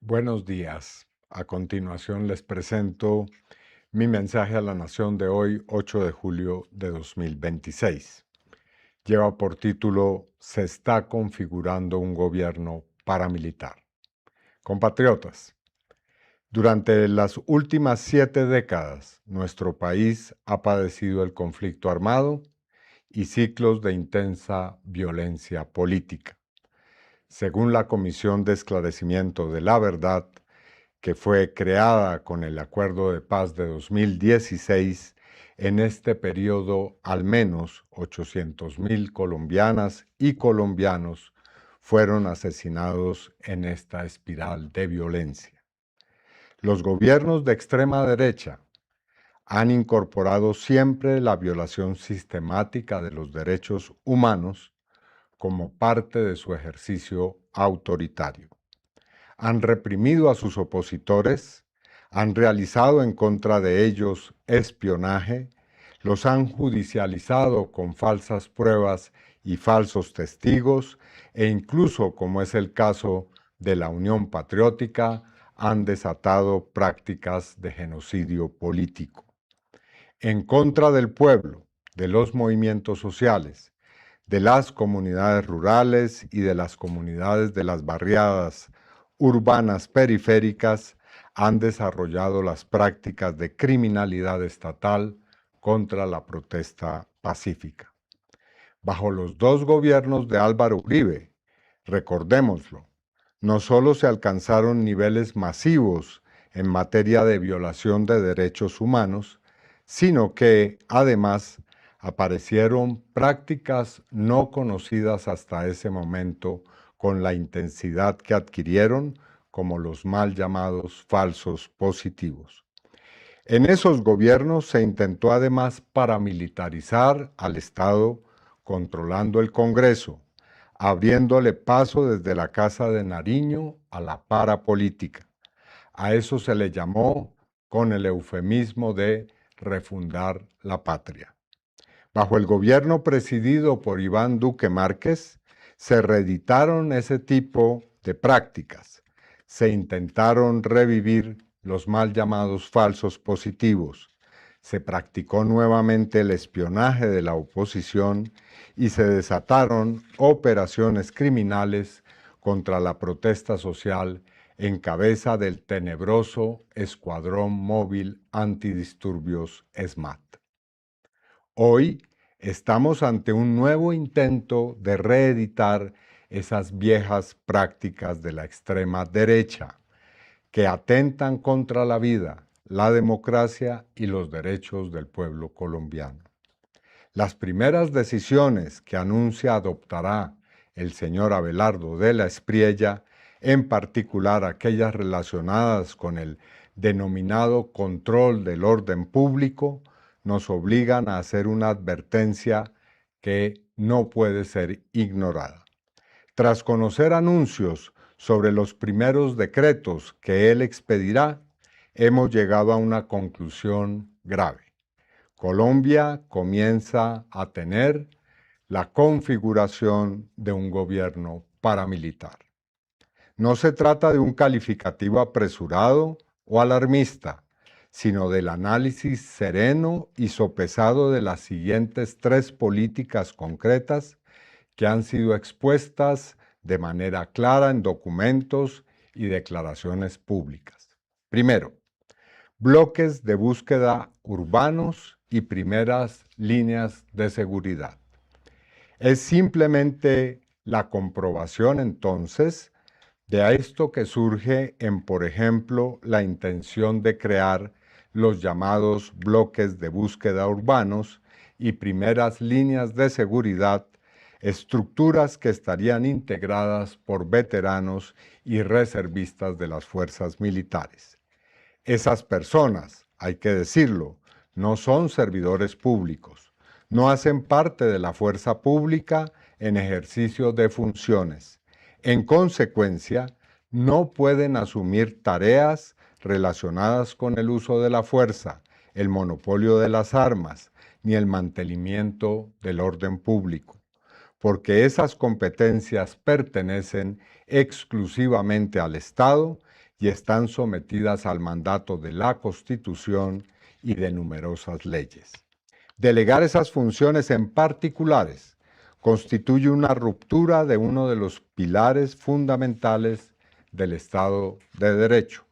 Buenos días. A continuación les presento mi mensaje a la nación de hoy, 8 de julio de 2026. Lleva por título Se está configurando un gobierno paramilitar. Compatriotas, durante las últimas 7 décadas, nuestro país ha padecido el conflicto armado y ciclos de intensa violencia política. Según la Comisión de Esclarecimiento de la Verdad, que fue creada con el Acuerdo de Paz de 2016, en este periodo al menos 800,000 colombianas y colombianos fueron asesinados en esta espiral de violencia. Los gobiernos de extrema derecha han incorporado siempre la violación sistemática de los derechos humanos como parte de su ejercicio autoritario. Han reprimido a sus opositores, han realizado en contra de ellos espionaje, los han judicializado con falsas pruebas y falsos testigos e incluso, como es el caso de la Unión Patriótica, han desatado prácticas de genocidio político. En contra del pueblo, de los movimientos sociales, de las comunidades rurales y de las comunidades de las barriadas urbanas periféricas han desarrollado las prácticas de criminalidad estatal contra la protesta pacífica. Bajo los dos gobiernos de Álvaro Uribe, recordémoslo, no solo se alcanzaron niveles masivos en materia de violación de derechos humanos, sino que, además, aparecieron prácticas no conocidas hasta ese momento con la intensidad que adquirieron, como los mal llamados falsos positivos. En esos gobiernos se intentó además paramilitarizar al Estado, controlando el Congreso, abriéndole paso desde la Casa de Nariño a la parapolítica. A eso se le llamó con el eufemismo de refundar la patria. Bajo el gobierno presidido por Iván Duque Márquez, se reeditaron ese tipo de prácticas. Se intentaron revivir los mal llamados falsos positivos. Se practicó nuevamente el espionaje de la oposición y se desataron operaciones criminales contra la protesta social en cabeza del tenebroso Escuadrón Móvil Antidisturbios SMAT. Hoy estamos ante un nuevo intento de reeditar esas viejas prácticas de la extrema derecha que atentan contra la vida, la democracia y los derechos del pueblo colombiano. Las primeras decisiones que anuncia adoptará el señor Abelardo de la Espriella, en particular aquellas relacionadas con el denominado control del orden público, nos obligan a hacer una advertencia que no puede ser ignorada. Tras conocer anuncios sobre los primeros decretos que él expedirá, hemos llegado a una conclusión grave. Colombia comienza a tener la configuración de un gobierno paramilitar. No se trata de un calificativo apresurado o alarmista, sino del análisis sereno y sopesado de las siguientes 3 políticas concretas que han sido expuestas de manera clara en documentos y declaraciones públicas. Primero, bloques de búsqueda urbanos y primeras líneas de seguridad. Es simplemente la comprobación entonces de esto que surge en, por ejemplo, la intención de crear los llamados bloques de búsqueda urbanos y primeras líneas de seguridad, estructuras que estarían integradas por veteranos y reservistas de las fuerzas militares. Esas personas, hay que decirlo, no son servidores públicos, no hacen parte de la fuerza pública en ejercicio de funciones. En consecuencia, no pueden asumir tareas relacionadas con el uso de la fuerza, el monopolio de las armas, ni el mantenimiento del orden público, porque esas competencias pertenecen exclusivamente al Estado y están sometidas al mandato de la Constitución y de numerosas leyes. Delegar esas funciones en particulares constituye una ruptura de uno de los pilares fundamentales del Estado de Derecho.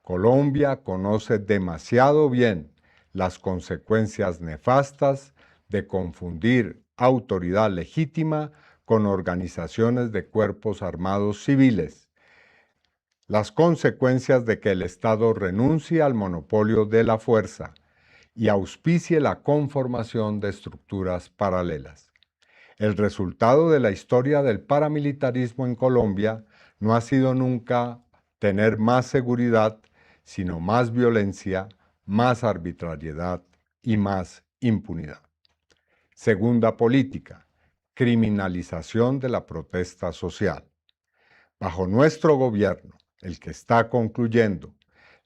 Colombia conoce demasiado bien las consecuencias nefastas de confundir autoridad legítima con organizaciones de cuerpos armados civiles, las consecuencias de que el Estado renuncie al monopolio de la fuerza y auspicie la conformación de estructuras paralelas. El resultado de la historia del paramilitarismo en Colombia no ha sido nunca tener más seguridad, sino más violencia, más arbitrariedad y más impunidad. Segunda política, criminalización de la protesta social. Bajo nuestro gobierno, el que está concluyendo,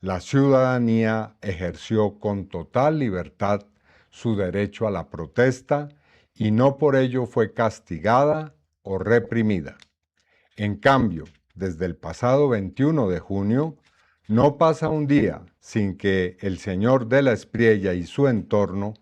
la ciudadanía ejerció con total libertad su derecho a la protesta y no por ello fue castigada o reprimida. En cambio, desde el pasado 21 de junio, no pasa un día sin que el señor de la Espriella y su entorno,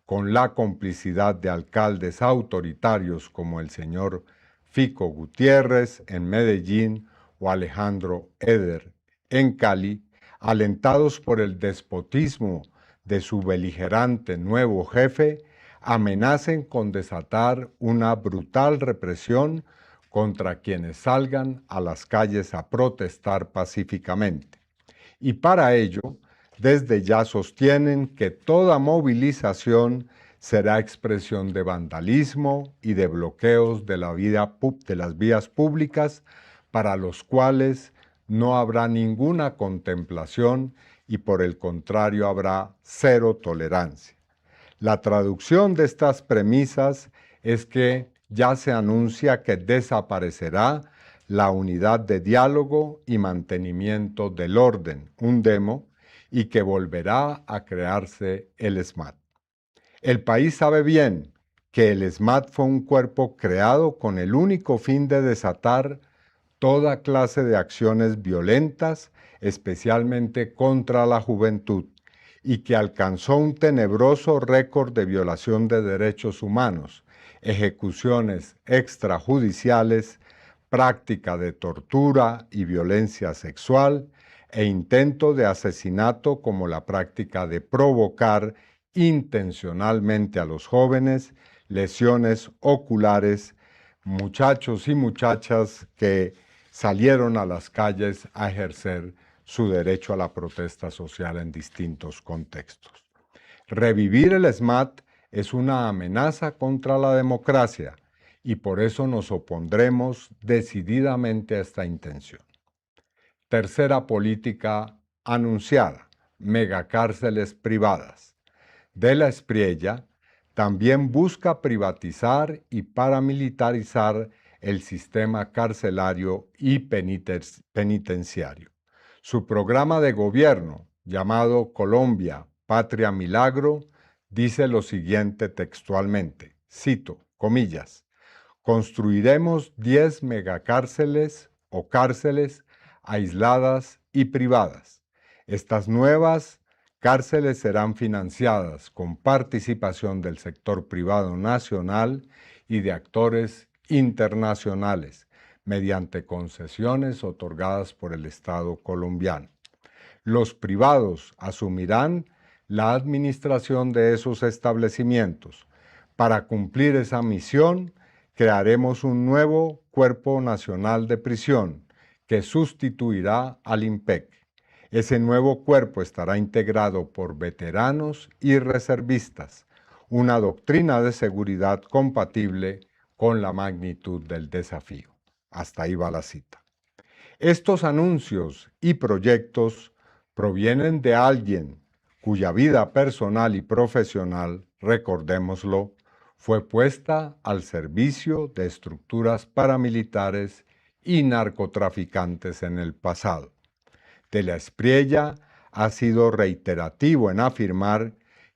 con la complicidad de alcaldes autoritarios como el señor Fico Gutiérrez en Medellín o Alejandro Eder en Cali, alentados por el despotismo de su beligerante nuevo jefe, amenacen con desatar una brutal represión contra quienes salgan a las calles a protestar pacíficamente. Y para ello, desde ya sostienen que toda movilización será expresión de vandalismo y de bloqueos de las vías públicas, para los cuales no habrá ninguna contemplación y por el contrario habrá cero tolerancia. La traducción de estas premisas es que ya se anuncia que desaparecerá la unidad de diálogo y mantenimiento del orden, UNDEMO, y que volverá a crearse el ESMAD. El país sabe bien que el ESMAD fue un cuerpo creado con el único fin de desatar toda clase de acciones violentas, especialmente contra la juventud, y que alcanzó un tenebroso récord de violación de derechos humanos, ejecuciones extrajudiciales, práctica de tortura y violencia sexual, e intento de asesinato como la práctica de provocar intencionalmente a los jóvenes, lesiones oculares, muchachos y muchachas que salieron a las calles a ejercer su derecho a la protesta social en distintos contextos. Revivir el ESMAD es una amenaza contra la democracia y por eso nos opondremos decididamente a esta intención. Tercera política anunciada, megacárceles privadas. De la Espriella también busca privatizar y paramilitarizar el sistema carcelario y penitenciario. Su programa de gobierno, llamado Colombia, Patria Milagro, dice lo siguiente textualmente, cito, comillas, construiremos 10 megacárceles o cárceles aisladas y privadas. Estas nuevas cárceles serán financiadas con participación del sector privado nacional y de actores internacionales, mediante concesiones otorgadas por el Estado colombiano. Los privados asumirán la administración de esos establecimientos. Para cumplir esa misión, crearemos un nuevo Cuerpo Nacional de Prisión que sustituirá al IMPEC. Ese nuevo cuerpo estará integrado por veteranos y reservistas, una doctrina de seguridad compatible con la magnitud del desafío. Hasta ahí va la cita. Estos anuncios y proyectos provienen de alguien cuya vida personal y profesional, recordémoslo, fue puesta al servicio de estructuras paramilitares y narcotraficantes en el pasado. De la Espriella ha sido reiterativo en afirmar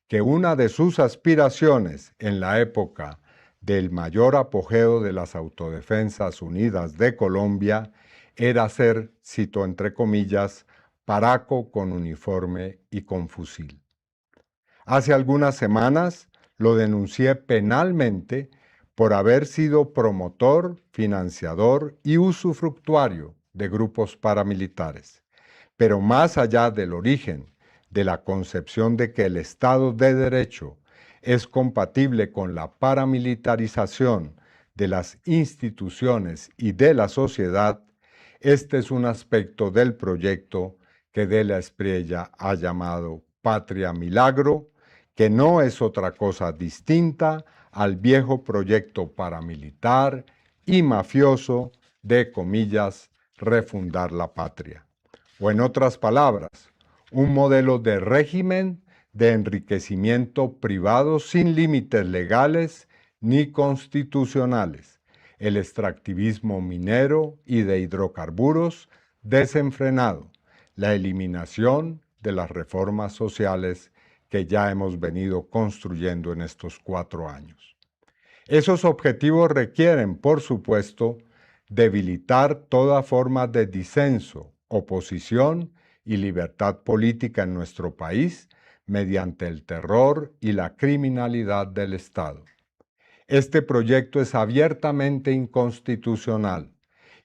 que una de sus aspiraciones en la época del mayor apogeo de las Autodefensas Unidas de Colombia era ser, cito entre comillas, paraco con uniforme y con fusil. Hace algunas semanas lo denuncié penalmente por haber sido promotor, financiador y usufructuario de grupos paramilitares. Pero más allá del origen, de la concepción de que el Estado de Derecho es compatible con la paramilitarización de las instituciones y de la sociedad, este es un aspecto del proyecto que De la Espriella ha llamado Patria Milagro, que no es otra cosa distinta al viejo proyecto paramilitar y mafioso de, comillas, refundar la patria. O en otras palabras, un modelo de régimen de enriquecimiento privado sin límites legales ni constitucionales, el extractivismo minero y de hidrocarburos desenfrenado, la eliminación de las reformas sociales que ya hemos venido construyendo en estos 4 años. Esos objetivos requieren, por supuesto, debilitar toda forma de disenso, oposición y libertad política en nuestro país mediante el terror y la criminalidad del Estado. Este proyecto es abiertamente inconstitucional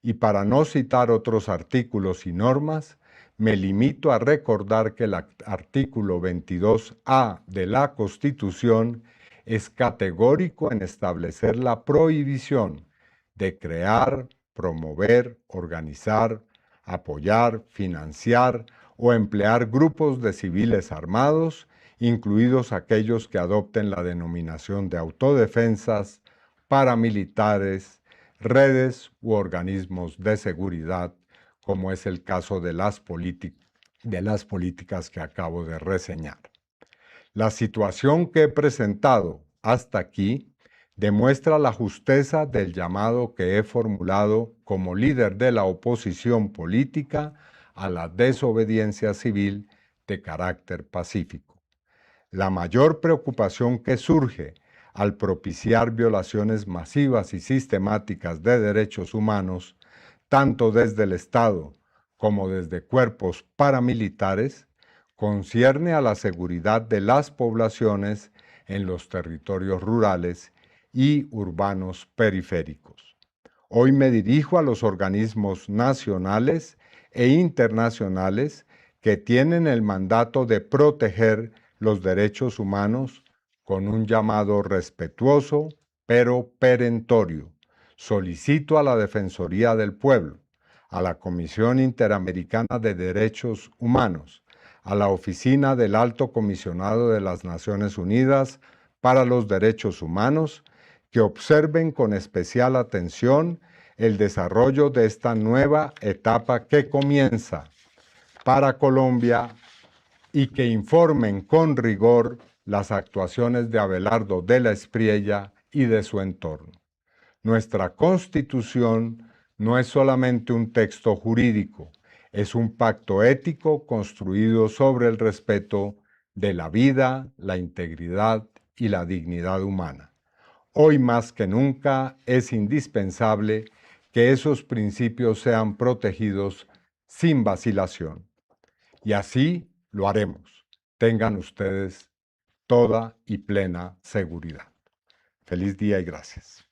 y, para no citar otros artículos y normas, me limito a recordar que el artículo 22A de la Constitución es categórico en establecer la prohibición de crear, promover, organizar, apoyar, financiar o emplear grupos de civiles armados, incluidos aquellos que adopten la denominación de autodefensas, paramilitares, redes u organismos de seguridad, como es el caso de las políticas que acabo de reseñar. La situación que he presentado hasta aquí demuestra la justeza del llamado que he formulado como líder de la oposición política a la desobediencia civil de carácter pacífico. La mayor preocupación que surge al propiciar violaciones masivas y sistemáticas de derechos humanos, tanto desde el Estado como desde cuerpos paramilitares, concierne a la seguridad de las poblaciones en los territorios rurales y urbanos periféricos. Hoy me dirijo a los organismos nacionales e internacionales que tienen el mandato de proteger los derechos humanos con un llamado respetuoso pero perentorio. Solicito a la Defensoría del Pueblo, a la Comisión Interamericana de Derechos Humanos, a la Oficina del Alto Comisionado de las Naciones Unidas para los Derechos Humanos, que observen con especial atención el desarrollo de esta nueva etapa que comienza para Colombia y que informen con rigor las actuaciones de Abelardo de la Espriella y de su entorno. Nuestra Constitución no es solamente un texto jurídico, es un pacto ético construido sobre el respeto de la vida, la integridad y la dignidad humana. Hoy más que nunca es indispensable que esos principios sean protegidos sin vacilación. Y así lo haremos. Tengan ustedes toda y plena seguridad. Feliz día y gracias.